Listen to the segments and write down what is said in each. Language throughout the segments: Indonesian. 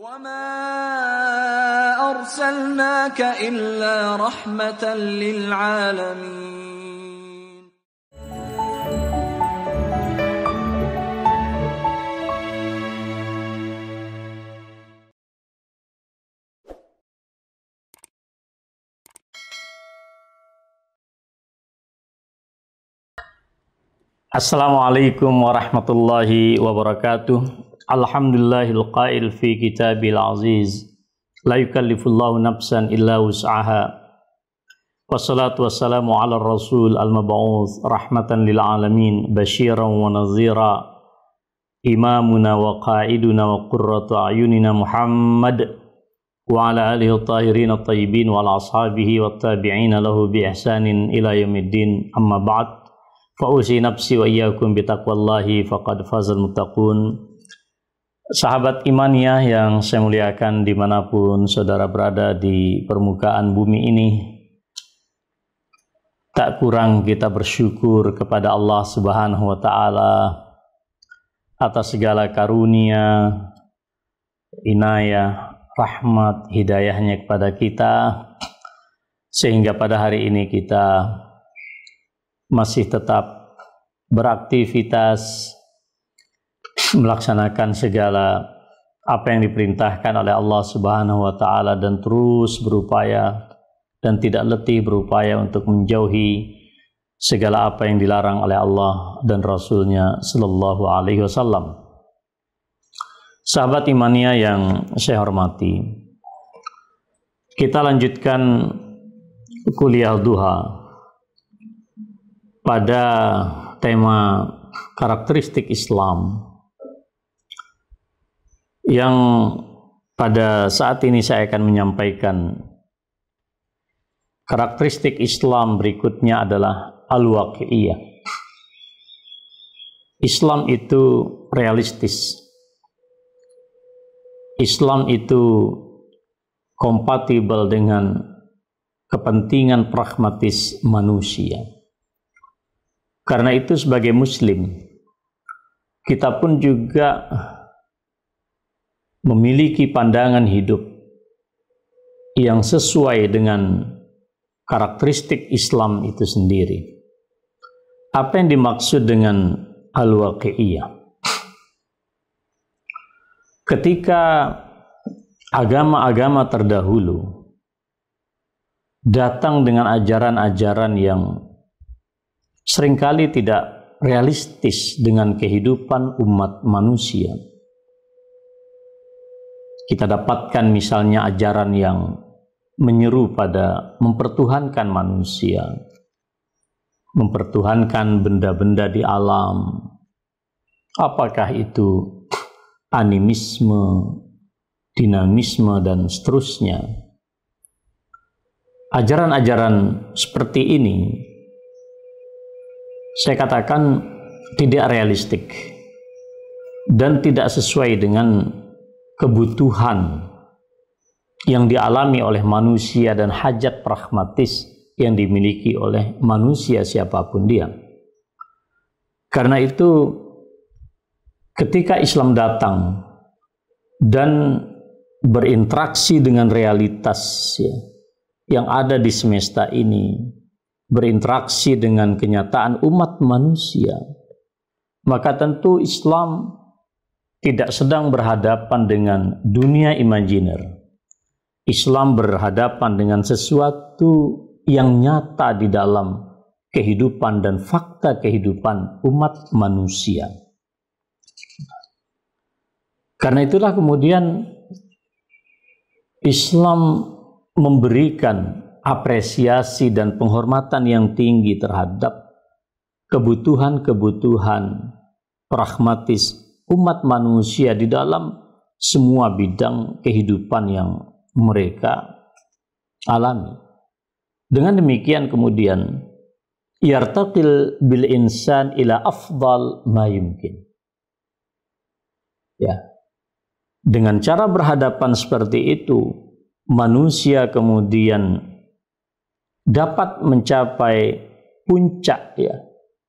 وَمَا أَرْسَلْنَاكَ إِلَّا رَحْمَةً لِلْعَالَمِينَ. Assalamualaikum warahmatullahi wabarakatuh. Alhamdulillahil qail fi kitabil aziz, la yukallifullahu nafsan illa wus'aha. Wassalatu wassalamu ala rasul al-mab'uth rahmatan lil alamin, basyiran wa nadhira, imamuna wa qa'iduna wa qurratu a'yunina Muhammad wa ala alihi at-tahirin at-tayyibin wa ala ashabihi wat tabi'ina lahu bi ihsanin ila yaumiddin. Amma ba'd. Fa'usi nafsi wa iyyakum bitaqwallahi faqad fazal muttaqun. Sahabat imaniyah yang saya muliakan dimanapun saudara berada di permukaan bumi ini, tak kurang kita bersyukur kepada Allah Subhanahu wa Ta'ala atas segala karunia, inayah, rahmat, hidayahnya kepada kita, sehingga pada hari ini kita masih tetap beraktivitas, melaksanakan segala apa yang diperintahkan oleh Allah Subhanahu wa Ta'ala, dan terus berupaya dan tidak letih berupaya untuk menjauhi segala apa yang dilarang oleh Allah dan Rasulnya Sallallahu Alaihi Wasallam. Sahabat imania yang saya hormati, kita lanjutkan kuliah duha pada tema karakteristik Islam, yang pada saat ini saya akan menyampaikan karakteristik Islam berikutnya adalah al-waqi'iyah. Islam itu realistis. Islam itu kompatibel dengan kepentingan pragmatis manusia. Karena itu sebagai muslim, kita pun juga memiliki pandangan hidup yang sesuai dengan karakteristik Islam itu sendiri. Apa yang dimaksud dengan al-waqi'iyah? Ketika agama-agama terdahulu datang dengan ajaran-ajaran yang seringkali tidak realistis dengan kehidupan umat manusia, kita dapatkan misalnya ajaran yang menyeru pada mempertuhankan manusia, mempertuhankan benda-benda di alam. Apakah itu animisme, dinamisme, dan seterusnya. Ajaran-ajaran seperti ini saya katakan tidak realistik dan tidak sesuai dengan kebutuhan yang dialami oleh manusia dan hajat pragmatis yang dimiliki oleh manusia siapapun dia. Karena itu ketika Islam datang dan berinteraksi dengan realitas yang ada di semesta ini, berinteraksi dengan kenyataan umat manusia, maka tentu Islam tidak sedang berhadapan dengan dunia imajiner. Islam berhadapan dengan sesuatu yang nyata di dalam kehidupan dan fakta kehidupan umat manusia. Karena itulah kemudian Islam memberikan apresiasi dan penghormatan yang tinggi terhadap kebutuhan-kebutuhan pragmatis umat manusia di dalam semua bidang kehidupan yang mereka alami. Dengan demikian kemudian yartaqil bil insan ila afdal ma yumkin. Ya. Dengan cara berhadapan seperti itu, manusia kemudian dapat mencapai puncak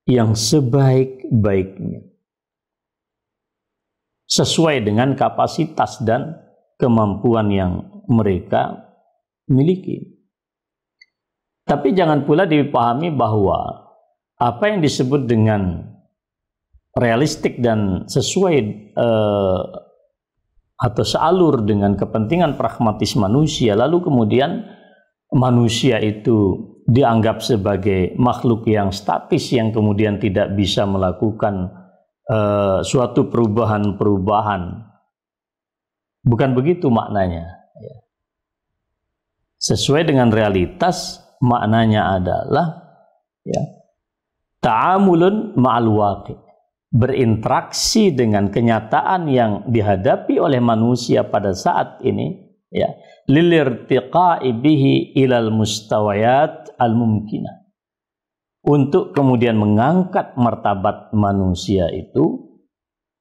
yang sebaik-baiknya, sesuai dengan kapasitas dan kemampuan yang mereka miliki. Tapi jangan pula dipahami bahwa apa yang disebut dengan realistik dan sesuai atau sealur dengan kepentingan pragmatis manusia, lalu kemudian manusia itu dianggap sebagai makhluk yang statis yang kemudian tidak bisa melakukan suatu perubahan-perubahan. Bukan begitu maknanya. Sesuai dengan realitas, maknanya adalah ta'amulun ma'al waqi', berinteraksi dengan kenyataan yang dihadapi oleh manusia pada saat ini, lilirtiqa'i bihi ilal mustawayat al-mumkinah, untuk kemudian mengangkat martabat manusia itu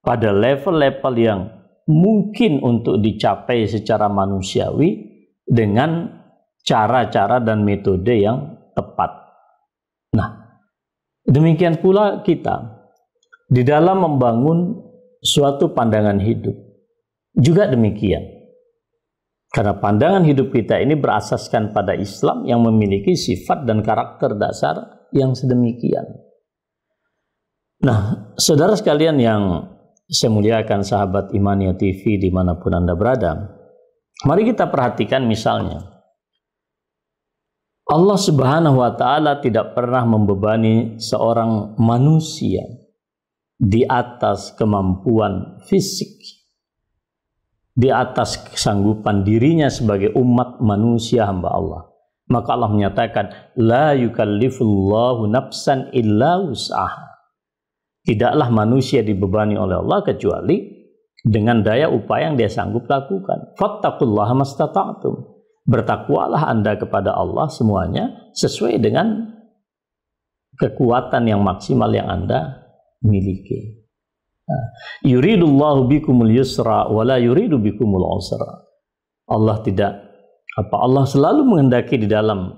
pada level-level yang mungkin untuk dicapai secara manusiawi dengan cara-cara dan metode yang tepat. Nah, demikian pula kita di dalam membangun suatu pandangan hidup juga demikian. Karena pandangan hidup kita ini berasaskan pada Islam yang memiliki sifat dan karakter dasar yang sedemikian. Nah, saudara sekalian yang saya muliakan, sahabat Imania TV dimanapun Anda berada, mari kita perhatikan misalnya Allah Subhanahu wa Ta'ala tidak pernah membebani seorang manusia di atas kemampuan fisik, di atas kesanggupan dirinya sebagai umat manusia hamba Allah. Maka Allah menyatakan, la yukallifullahu nafsan illa wus'aha. Tidaklah manusia dibebani oleh Allah kecuali dengan daya upaya yang dia sanggup lakukan. Fattaqullaha mastata'tum. Bertakwalah Anda kepada Allah semuanya sesuai dengan kekuatan yang maksimal yang Anda miliki. Yuridullahu bikumul yusra wa la yuridu bikumul usra. Allah selalu menghendaki di dalam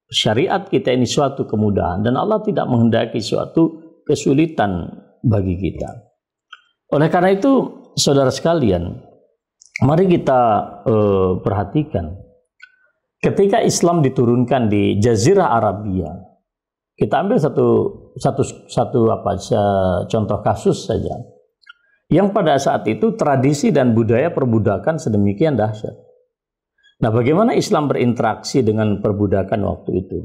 syariat kita ini suatu kemudahan, dan Allah tidak menghendaki suatu kesulitan bagi kita. Oleh karena itu, saudara sekalian, mari kita perhatikan ketika Islam diturunkan di Jazirah Arabia. Kita ambil contoh kasus saja, yang pada saat itu tradisi dan budaya perbudakan sedemikian dahsyat. Nah, bagaimana Islam berinteraksi dengan perbudakan waktu itu?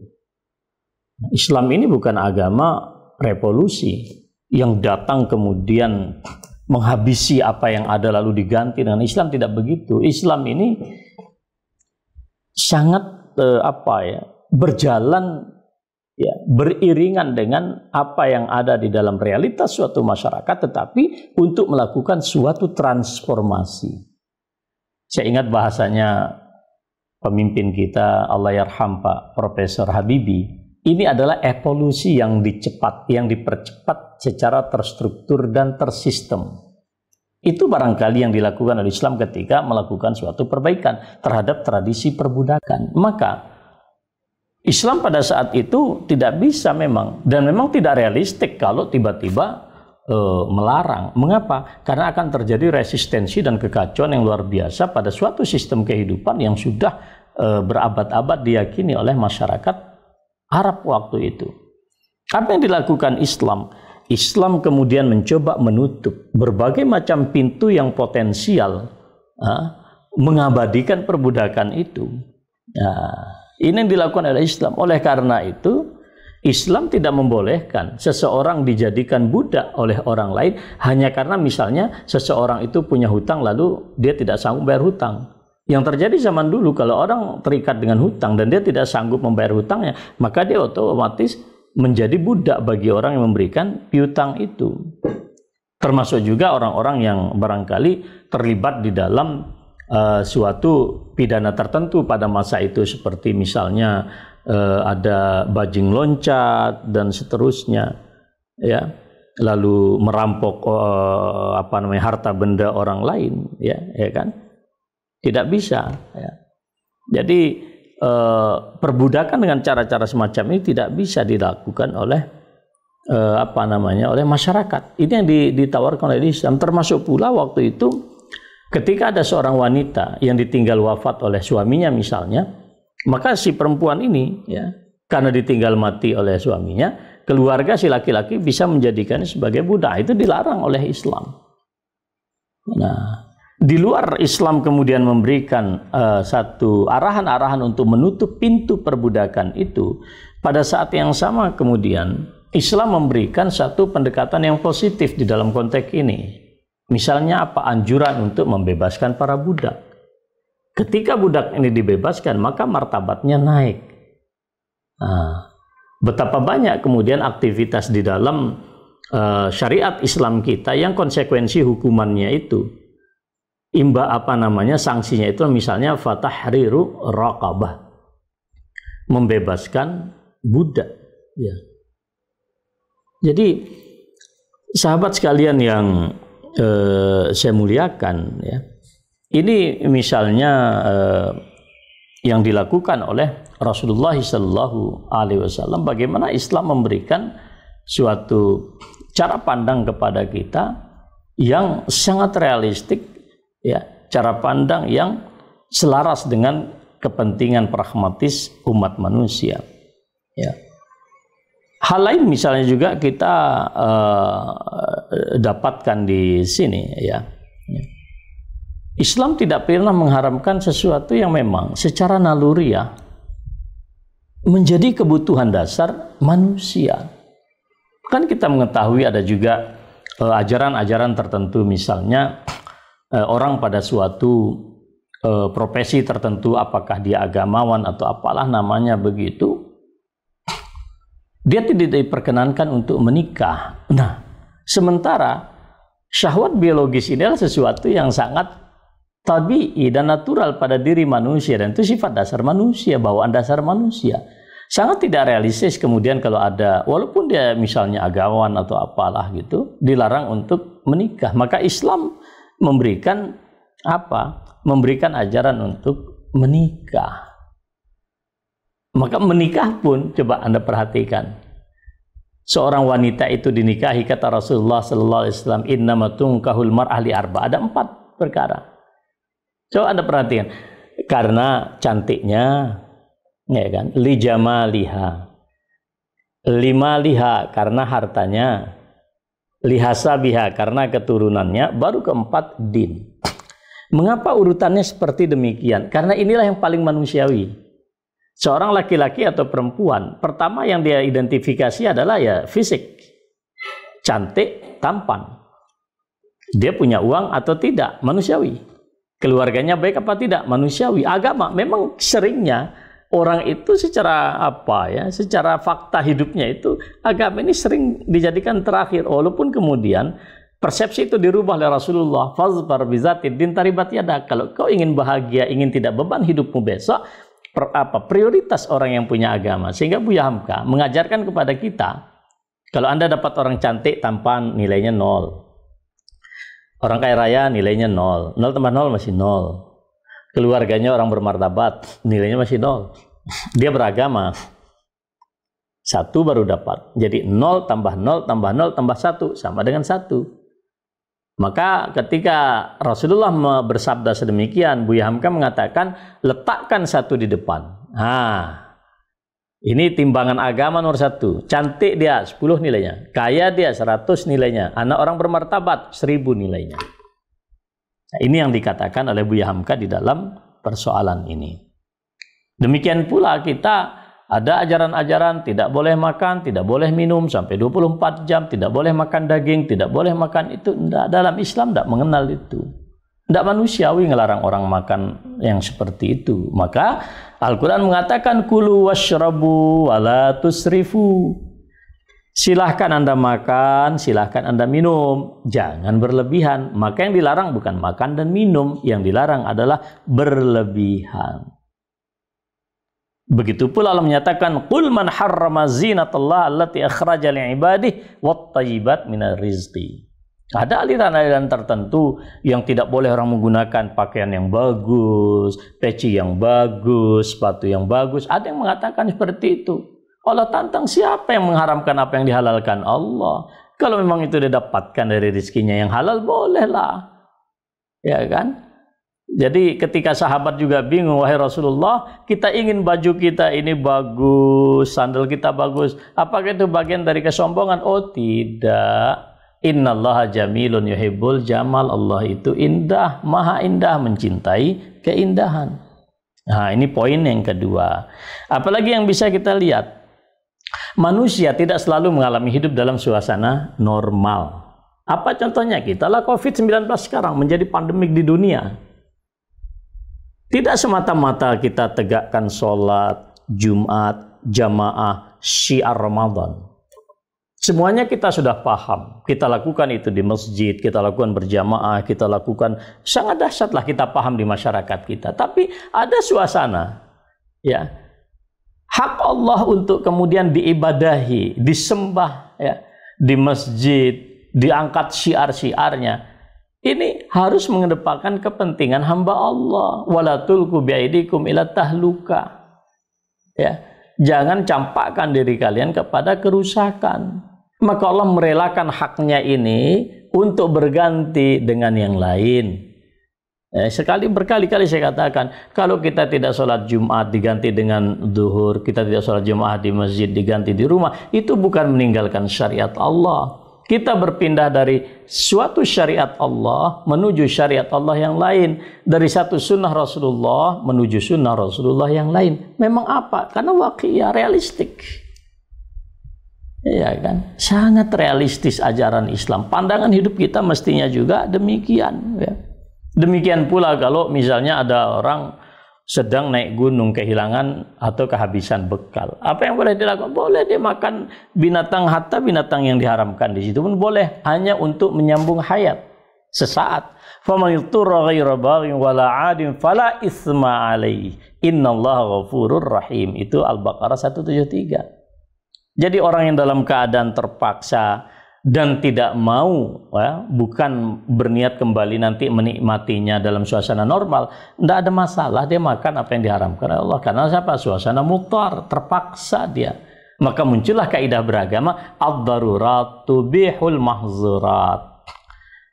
Islam ini bukan agama revolusi yang datang kemudian menghabisi apa yang ada lalu diganti dengan Islam. Tidak begitu. Islam ini sangat berjalan beriringan dengan apa yang ada di dalam realitas suatu masyarakat, tetapi untuk melakukan suatu transformasi. Saya ingat bahasanya pemimpin kita, Allah yarham, Pak Profesor Habibie. Ini adalah evolusi yang dipercepat secara terstruktur dan tersistem. Itu barangkali yang dilakukan oleh Islam ketika melakukan suatu perbaikan terhadap tradisi perbudakan. Maka Islam pada saat itu tidak bisa memang tidak realistik kalau tiba-tiba melarang. Mengapa? Karena akan terjadi resistensi dan kekacauan yang luar biasa pada suatu sistem kehidupan yang sudah berabad-abad diyakini oleh masyarakat Arab waktu itu. Apa yang dilakukan Islam? Islam kemudian mencoba menutup berbagai macam pintu yang potensial mengabadikan perbudakan itu. Ini yang dilakukan oleh Islam. Oleh karena itu, Islam tidak membolehkan seseorang dijadikan budak oleh orang lain hanya karena misalnya seseorang itu punya hutang lalu dia tidak sanggup bayar hutang. Yang terjadi zaman dulu, kalau orang terikat dengan hutang dan dia tidak sanggup membayar hutangnya, maka dia otomatis menjadi budak bagi orang yang memberikan piutang itu. Termasuk juga orang-orang yang barangkali terlibat di dalam suatu pidana tertentu pada masa itu, seperti misalnya ada bajing loncat dan seterusnya, ya, lalu merampok harta benda orang lain, ya kan, tidak bisa, ya. Jadi perbudakan dengan cara-cara semacam ini tidak bisa dilakukan oleh oleh masyarakat. Ini yang ditawarkan oleh Islam. Termasuk pula waktu itu Ketika ada seorang wanita yang ditinggal wafat oleh suaminya misalnya, maka si perempuan ini ya, karena ditinggal mati oleh suaminya, keluarga si laki-laki bisa menjadikannya sebagai budak. Itu dilarang oleh Islam. Nah, di luar Islam kemudian memberikan satu arahan-arahan untuk menutup pintu perbudakan itu, pada saat yang sama kemudian Islam memberikan satu pendekatan yang positif di dalam konteks ini. Misalnya apa? Anjuran untuk membebaskan para budak. Ketika budak ini dibebaskan, maka martabatnya naik. Nah, betapa banyak kemudian aktivitas di dalam syariat Islam kita yang konsekuensi hukumannya itu sanksinya itu misalnya fatahriru raqabah, membebaskan budak ya. Jadi sahabat sekalian yang saya muliakan ya, ini misalnya yang dilakukan oleh Rasulullah SAW, bagaimana Islam memberikan suatu cara pandang kepada kita yang sangat realistik ya, cara pandang yang selaras dengan kepentingan pragmatis umat manusia ya. Hal lain misalnya juga kita dapatkan di sini ya. Islam tidak pernah mengharamkan sesuatu yang memang secara naluriah menjadi kebutuhan dasar manusia. Kan kita mengetahui ada juga ajaran-ajaran tertentu, misalnya orang pada suatu profesi tertentu, apakah dia agamawan atau apalah namanya begitu, dia tidak diperkenankan untuk menikah. Nah, sementara syahwat biologis ini adalah sesuatu yang sangat tabi'i dan natural pada diri manusia, dan itu sifat dasar manusia, bawaan dasar manusia. Sangat tidak realistis kemudian kalau ada, walaupun dia misalnya agamawan atau apalah gitu, dilarang untuk menikah. Maka Islam memberikan apa? Memberikan ajaran untuk menikah. Maka menikah pun coba Anda perhatikan. Seorang wanita itu dinikahi, kata Rasulullah SAW, innama tunkahul mar'ah li arba. Ada 4 perkara. Coba Anda perhatikan. Karena cantiknya, ya kan? Li jamaliha. Limaliha, karena hartanya. Lihasabiha, karena keturunannya. Baru keempat, din. Mengapa urutannya seperti demikian? Karena inilah yang paling manusiawi. Seorang laki-laki atau perempuan, pertama yang dia identifikasi adalah ya fisik. Cantik, tampan. Dia punya uang atau tidak, manusiawi. Keluarganya baik apa tidak, manusiawi. Agama, memang seringnya orang itu secara secara fakta hidupnya itu, agama ini sering dijadikan terakhir. Walaupun kemudian persepsi itu dirubah oleh Rasulullah. Fazfar bizatid din taribat yadak. Kalau kau ingin bahagia, ingin tidak beban hidupmu besok, prioritas orang yang punya agama. Sehingga Buya Hamka mengajarkan kepada kita, kalau Anda dapat orang cantik, tampan, nilainya 0. Orang kaya raya, nilainya 0. 0 tambah 0 masih 0. Keluarganya orang bermartabat, nilainya masih 0. Dia beragama, 1 baru dapat. Jadi 0 tambah 0 tambah 0 tambah 1 sama dengan 1. Maka ketika Rasulullah bersabda sedemikian, Buya Hamka mengatakan, letakkan 1 di depan. Ini timbangan agama nomor 1. Cantik dia 10 nilainya, kaya dia 100 nilainya, anak orang bermartabat 1000 nilainya. Nah, ini yang dikatakan oleh Buya Hamka di dalam persoalan ini. Demikian pula kita ada ajaran-ajaran tidak boleh makan, tidak boleh minum sampai 24 jam, tidak boleh makan daging, tidak boleh makan itu. Dalam Islam tidak mengenal itu. Tidak manusiawi ngelarang orang makan yang seperti itu. Maka Al-Quran mengatakan kulu washrabu wala tusrifu. Silahkan Anda makan, silahkan Anda minum, jangan berlebihan. Maka yang dilarang bukan makan dan minum, yang dilarang adalah berlebihan. Begitu pula Allah menyatakan, qul man harrama zinatallah allati akhraja li'ibadihi wat thayyibat minar rizqi. Ada aliran-aliran tertentu yang tidak boleh orang menggunakan pakaian yang bagus, peci yang bagus, sepatu yang bagus. Ada yang mengatakan seperti itu. Allah tantang, siapa yang mengharamkan apa yang dihalalkan? Allah. Kalau memang itu didapatkan dari rezekinya yang halal, bolehlah. Ya kan? Jadi ketika sahabat juga bingung, wahai Rasulullah, kita ingin baju kita ini bagus, sandal kita bagus. Apakah itu bagian dari kesombongan? Oh tidak. Innallaha jamilun yuhibbul jamal. Allah itu indah, maha indah, mencintai keindahan. Nah, ini poin yang kedua. Apalagi yang bisa kita lihat? Manusia tidak selalu mengalami hidup dalam suasana normal. Apa contohnya? Kita lah COVID-19 sekarang menjadi pandemik di dunia. Tidak semata-mata kita tegakkan sholat, Jumat, jamaah, syiar Ramadan. Semuanya kita sudah paham. Kita lakukan itu di masjid, kita lakukan berjamaah, kita lakukan sangat dahsyatlah kita paham di masyarakat kita. Tapi ada suasana, ya, hak Allah untuk kemudian diibadahi, disembah, ya, di masjid, diangkat syiar-syiarnya. Ini harus mengedepankan kepentingan hamba Allah. Wala tulqu biaidikum ila tahluka. Ya, jangan campakkan diri kalian kepada kerusakan. Maka Allah merelakan haknya ini untuk berganti dengan yang lain. Berkali-kali saya katakan, kalau kita tidak sholat Jumat diganti dengan zuhur, kita tidak sholat Jumat di masjid diganti di rumah, itu bukan meninggalkan syariat Allah. Kita berpindah dari suatu syariat Allah menuju syariat Allah yang lain. Dari satu sunnah Rasulullah menuju sunnah Rasulullah yang lain. Memang apa? Karena waqi'iyah, realistik. Ya kan? Sangat realistis ajaran Islam. Pandangan hidup kita mestinya juga demikian. Ya. Demikian pula kalau misalnya ada orang sedang naik gunung kehilangan atau kehabisan bekal. Apa yang boleh dilakukan? Boleh dia makan binatang, hatta binatang yang diharamkan di situ pun boleh, hanya untuk menyambung hayat sesaat. Faman yutturra ghaira baghin wala 'adin fala itsma 'alaihi innallaha ghafurur rahim. Itu Al-Baqarah 173. Jadi orang yang dalam keadaan terpaksa dan tidak mau, ya, bukan berniat kembali nanti menikmatinya dalam suasana normal, tidak ada masalah, dia makan apa yang diharamkan oleh Allah. Karena siapa? Suasana mukhtar, terpaksa dia. Maka muncullah kaidah beragama, ad-darurat tubihul mahzurat.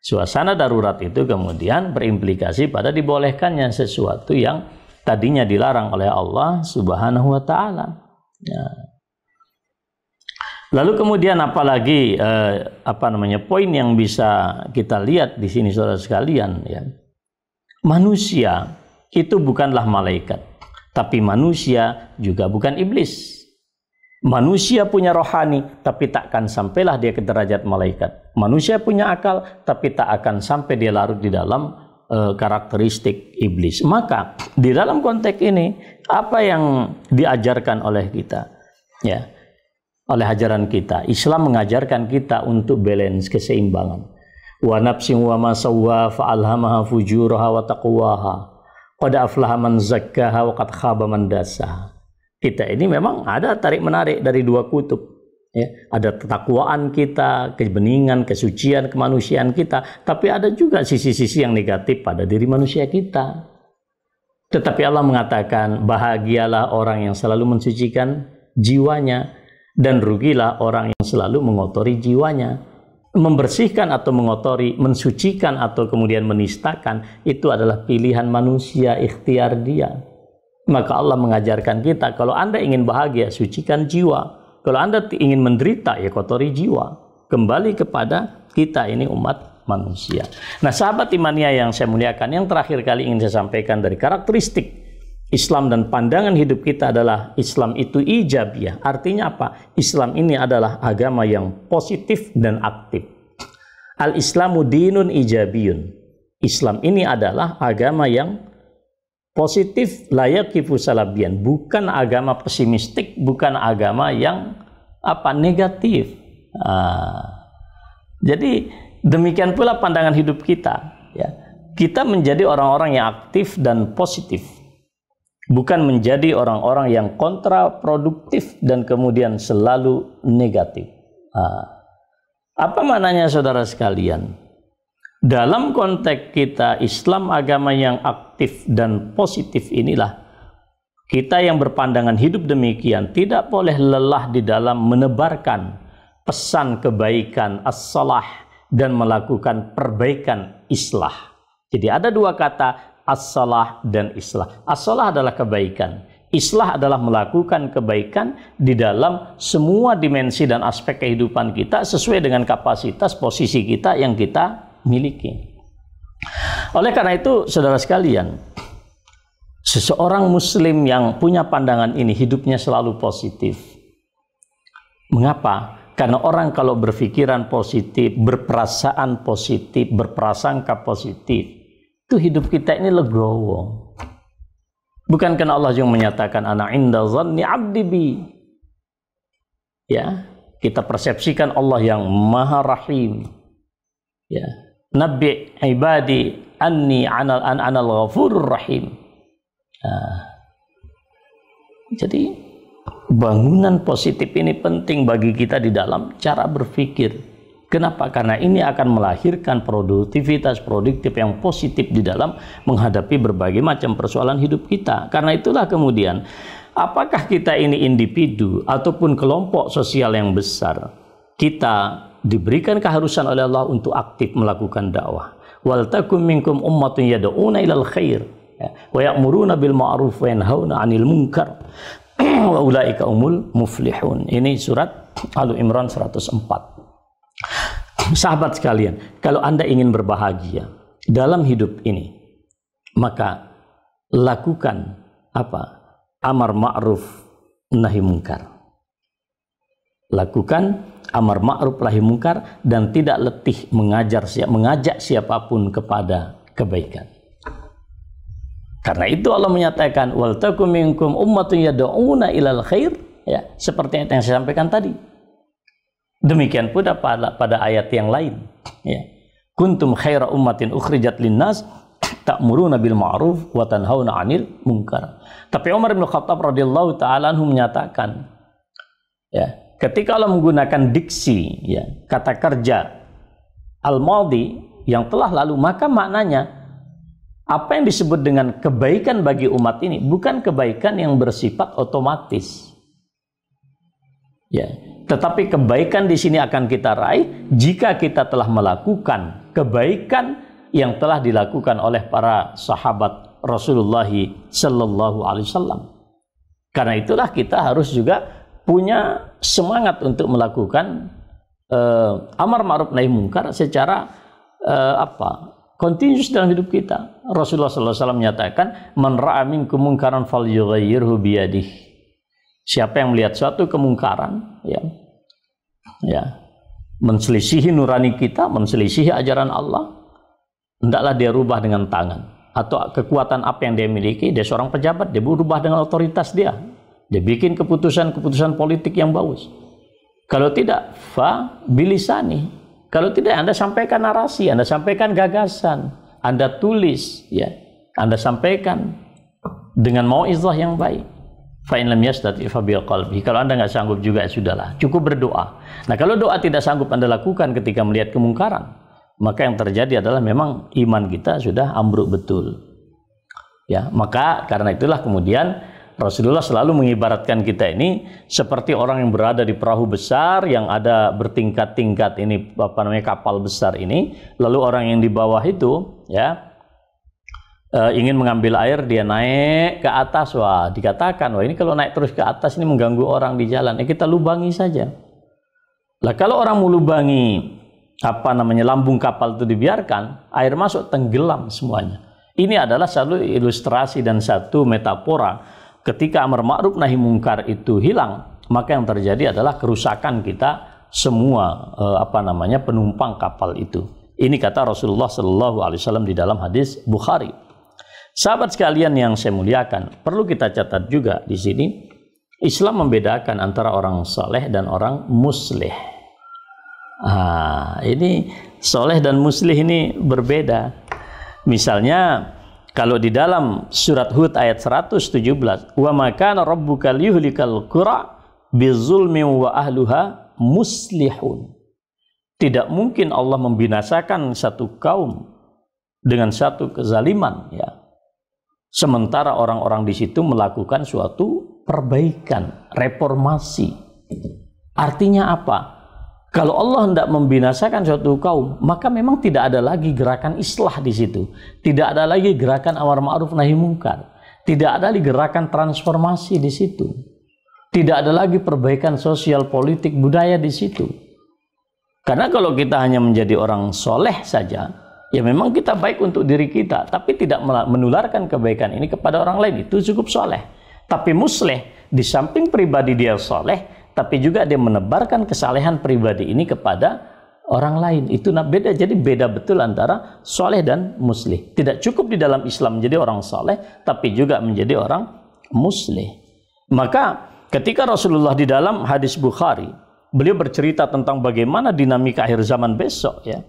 Suasana darurat itu kemudian berimplikasi pada dibolehkannya sesuatu yang tadinya dilarang oleh Allah Subhanahu wa taala. Ya. Lalu kemudian apalagi poin yang bisa kita lihat di sini saudara sekalian, ya. Manusia itu bukanlah malaikat, tapi manusia juga bukan iblis. Manusia punya rohani, tapi takkan sampailah dia ke derajat malaikat. Manusia punya akal, tapi tak akan sampai dia larut di dalam karakteristik iblis. Maka di dalam konteks ini apa yang diajarkan oleh kita, ya, oleh ajaran kita, Islam mengajarkan kita untuk balance, keseimbangan. Wa nafsin wa ma sawwa fa alhamaha fujuraha wa taqwaha. Qad aflaha man zakkaha wa qad khaba man dassaha. Kita ini memang ada tarik menarik dari dua kutub, ya. Ada ketakwaan kita, kebeningan, kesucian, kemanusiaan kita, tapi ada juga sisi-sisi yang negatif pada diri manusia kita. Tetapi Allah mengatakan, bahagialah orang yang selalu mensucikan jiwanya, dan rugilah orang yang selalu mengotori jiwanya. Membersihkan atau mengotori, mensucikan atau kemudian menistakan, itu adalah pilihan manusia, ikhtiar dia. Maka Allah mengajarkan kita, kalau Anda ingin bahagia, sucikan jiwa. Kalau Anda ingin menderita, ya kotori jiwa. Kembali kepada kita ini umat manusia. Nah, sahabat imania yang saya muliakan, yang terakhir kali ingin saya sampaikan dari karakteristik Islam dan pandangan hidup kita adalah Islam itu ijabiyah. Artinya apa? Islam ini adalah agama yang positif dan aktif. Al-Islamu dinun ijabiyun. Islam ini adalah agama yang positif, layakifu salabian. Bukan agama pesimistik, bukan agama yang negatif. Jadi demikian pula pandangan hidup kita. Ya. Kita menjadi orang-orang yang aktif dan positif. Bukan menjadi orang-orang yang kontraproduktif dan kemudian selalu negatif. Apa maknanya saudara sekalian? Dalam konteks kita Islam agama yang aktif dan positif inilah, kita yang berpandangan hidup demikian tidak boleh lelah di dalam menebarkan pesan kebaikan, as-salah, dan melakukan perbaikan, islah. Jadi ada dua kata, as-salah dan islah. As-salah adalah kebaikan. Islah adalah melakukan kebaikan di dalam semua dimensi dan aspek kehidupan kita sesuai dengan kapasitas posisi kita yang kita miliki. Oleh karena itu, saudara sekalian, seseorang muslim yang punya pandangan ini hidupnya selalu positif. Mengapa? Karena orang kalau berpikiran positif, berperasaan positif, berprasangka positif, itu hidup kita ini legowo. Bukan karena Allah yang menyatakan ana inda zanni abdi bi. Ya, kita persepsikan Allah yang Maha Rahim. Ya, Nabi ibadi anni anal ghafurur rahim. Jadi bangunan positif ini penting bagi kita di dalam cara berpikir. Kenapa? Karena ini akan melahirkan produktivitas produktif yang positif di dalam menghadapi berbagai macam persoalan hidup kita. Karena itulah kemudian, apakah kita ini individu ataupun kelompok sosial yang besar, kita diberikan keharusan oleh Allah untuk aktif melakukan dakwah. Wal takum minkum ummatun yad'una ilal khair wa ya'muruna bil ma'ruf wa yanhauna 'anil munkar wa ulaika umul muflihun. Ini surat Al-Imran 104. Sahabat sekalian, kalau Anda ingin berbahagia dalam hidup ini, maka lakukan apa? Amar ma'ruf nahi munkar. Lakukan amar ma'ruf nahi munkar dan tidak letih mengajak siapapun kepada kebaikan. Karena itu Allah menyatakan wal takum minkum ummatun yad'una ilal khair, ya, seperti yang saya sampaikan tadi. Demikian pula pada ayat yang lain, ya. Kuntum khaira ummatin ukhrijat linnas ta'muruna bil ma'ruf wa tanhauna 'anil munkar. Tapi Umar bin Khattab radhiyallahu taala anhu menyatakan, ya, ketika Allah menggunakan diksi, ya, kata kerja al-madhi yang telah lalu, maka maknanya apa yang disebut dengan kebaikan bagi umat ini bukan kebaikan yang bersifat otomatis. Ya, tetapi kebaikan di sini akan kita raih jika kita telah melakukan kebaikan yang telah dilakukan oleh para sahabat Rasulullah Sallallahu Alaihi Wasallam. Karena itulah kita harus juga punya semangat untuk melakukan amar ma'ruf nahi munkar secara kontinus dalam hidup kita. Rasulullah Sallallahu Alaihi Wasallam menyatakan, man ra'a minkum munkaran falyughayyirhu biyadihi. Siapa yang melihat suatu kemungkaran, ya, menselisihi nurani kita, menselisihi ajaran Allah, hendaklah dia rubah dengan tangan. Atau kekuatan apa yang dia miliki, dia seorang pejabat, dia berubah dengan otoritas dia. Dia bikin keputusan-keputusan politik yang bagus. Kalau tidak, fa bilisani. Kalau tidak, Anda sampaikan narasi, Anda sampaikan gagasan, Anda tulis, ya, Anda sampaikan dengan mau'izah yang baik. Fa in lam yastati fa bil qalbi. Kalau Anda nggak sanggup juga, sudahlah, cukup berdoa. Nah, kalau doa tidak sanggup Anda lakukan ketika melihat kemungkaran, maka yang terjadi adalah memang iman kita sudah ambruk betul. Ya, maka karena itulah kemudian Rasulullah selalu mengibaratkan kita ini seperti orang yang berada di perahu besar yang ada bertingkat-tingkat ini, kapal besar ini, lalu orang yang di bawah itu, ya, ingin mengambil air, dia naik ke atas, wah, dikatakan, wah, ini kalau naik terus ke atas ini mengganggu orang di jalan, kita lubangi saja. Lah kalau orang melubangi lambung kapal itu dibiarkan, air masuk, tenggelam semuanya. Ini adalah satu ilustrasi dan satu metafora. Ketika amar ma'ruf nahi munkar itu hilang, maka yang terjadi adalah kerusakan kita semua penumpang kapal itu. Ini kata Rasulullah Sallallahu Alaihi Wasallam di dalam hadis Bukhari. Sahabat sekalian yang saya muliakan, perlu kita catat juga di sini, Islam membedakan antara orang saleh dan orang muslih. Ini soleh dan muslih ini berbeda. Misalnya, kalau di dalam surat Hud ayat 117, wa ma kana rabbuka liyuhlikal qura bizulmin wa ahluha muslihun. Tidak mungkin Allah membinasakan satu kaum dengan satu kezaliman, ya, sementara orang-orang di situ melakukan suatu perbaikan, reformasi. Artinya apa? Kalau Allah hendak membinasakan suatu kaum, maka memang tidak ada lagi gerakan islah di situ. Tidak ada lagi gerakan amar ma'ruf nahi mungkar. Tidak ada lagi gerakan transformasi di situ. Tidak ada lagi perbaikan sosial, politik, budaya di situ. Karena kalau kita hanya menjadi orang soleh saja, ya memang kita baik untuk diri kita, tapi tidak menularkan kebaikan ini kepada orang lain, itu cukup soleh. Tapi musleh, di samping pribadi dia soleh, tapi juga dia menebarkan kesalehan pribadi ini kepada orang lain. Itu beda. Jadi beda betul antara soleh dan muslih. Tidak cukup di dalam Islam menjadi orang soleh, tapi juga menjadi orang muslih. Maka ketika Rasulullah di dalam hadis Bukhari, beliau bercerita tentang bagaimana dinamika akhir zaman besok, ya,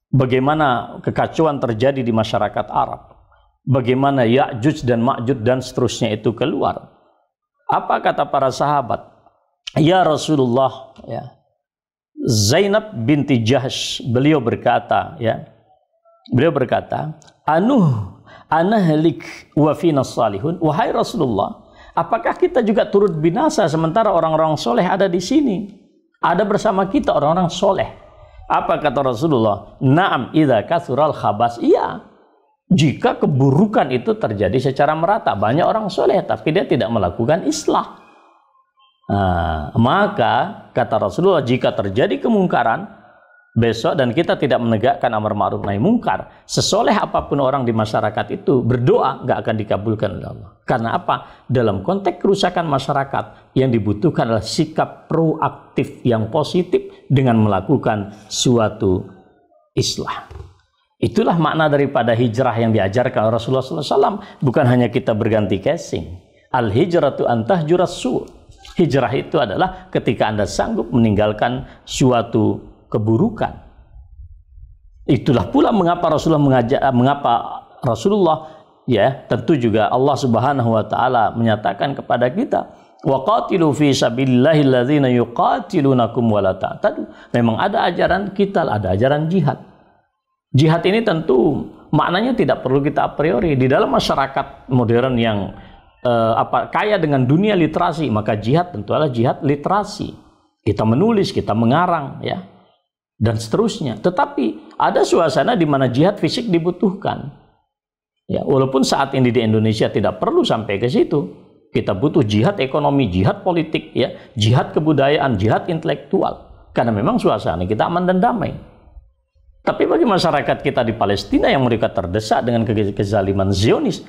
bagaimana kekacauan terjadi di masyarakat Arab, bagaimana Ya'juj dan Ma'juj dan seterusnya itu keluar. Apa kata para sahabat? Ya Rasulullah, ya, Zainab binti Jahsh, beliau berkata, anahlik wa fina salihun. Wahai Rasulullah, apakah kita juga turut binasa sementara orang-orang soleh ada di sini? Ada bersama kita orang-orang soleh. Apa kata Rasulullah? Naam idza kathural khabas. Iya, jika keburukan itu terjadi secara merata, banyak orang soleh tapi dia tidak melakukan islah. Maka kata Rasulullah, jika terjadi kemungkaran besok dan kita tidak menegakkan amar ma'ruf nahi mungkar, sesoleh apapun orang di masyarakat itu berdoa nggak akan dikabulkan oleh Allah. Karena apa? Dalam konteks kerusakan masyarakat, yang dibutuhkan adalah sikap proaktif yang positif dengan melakukan suatu islah. Itulah makna daripada hijrah yang diajarkan Rasulullah SAW. Bukan hanya kita berganti casing. Al-hijratu antahjuras su'. Hijrah itu adalah ketika Anda sanggup meninggalkan suatu keburukan. Itulah pula mengapa Rasulullah ya, tentu juga Allah Subhanahu wa taala menyatakan kepada kita, wa qatilu fi sabilillahi alladzina yuqatilunakum wa la ta'tadu. Memang ada ajaran kita, ada ajaran jihad. Jihad ini tentu maknanya tidak perlu kita a priori. Di dalam masyarakat modern yang kaya dengan dunia literasi, maka jihad tentu adalah jihad literasi. Kita menulis, kita mengarang, ya, dan seterusnya. Tetapi ada suasana di mana jihad fisik dibutuhkan. Ya, walaupun saat ini di Indonesia tidak perlu sampai ke situ. Kita butuh jihad ekonomi, jihad politik, ya, jihad kebudayaan, jihad intelektual. Karena memang suasana kita aman dan damai. Tapi bagi masyarakat kita di Palestina yang mereka terdesak dengan kezaliman Zionis,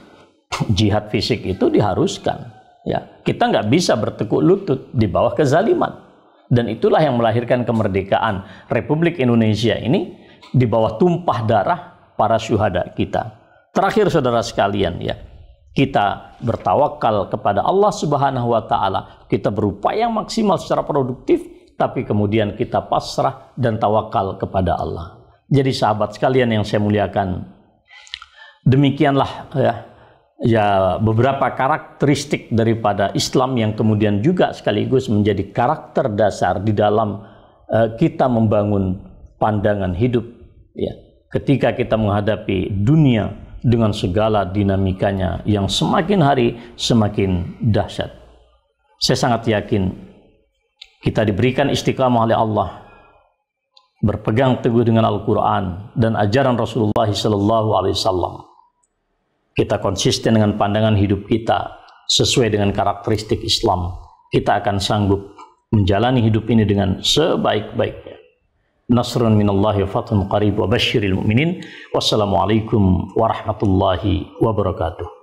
jihad fisik itu diharuskan. Ya, kita nggak bisa bertekuk lutut di bawah kezaliman. Dan itulah yang melahirkan kemerdekaan Republik Indonesia ini di bawah tumpah darah para syuhada kita. Terakhir saudara sekalian, ya, kita bertawakal kepada Allah Subhanahu wa taala. Kita berupaya maksimal secara produktif, tapi kemudian kita pasrah dan tawakal kepada Allah. Jadi sahabat sekalian yang saya muliakan, demikianlah ya beberapa karakteristik daripada Islam yang kemudian juga sekaligus menjadi karakter dasar di dalam kita membangun pandangan hidup, ya, ketika kita menghadapi dunia dengan segala dinamikanya yang semakin hari semakin dahsyat. Saya sangat yakin kita diberikan istiqamah oleh Allah, berpegang teguh dengan Al-Quran dan ajaran Rasulullah SAW. Kita konsisten dengan pandangan hidup kita sesuai dengan karakteristik Islam, kita akan sanggup menjalani hidup ini dengan sebaik-baiknya. Nasrun minallahi wa fathun qarib wa basyiril mu'minin. Wassalamualaikum warahmatullahi wabarakatuh.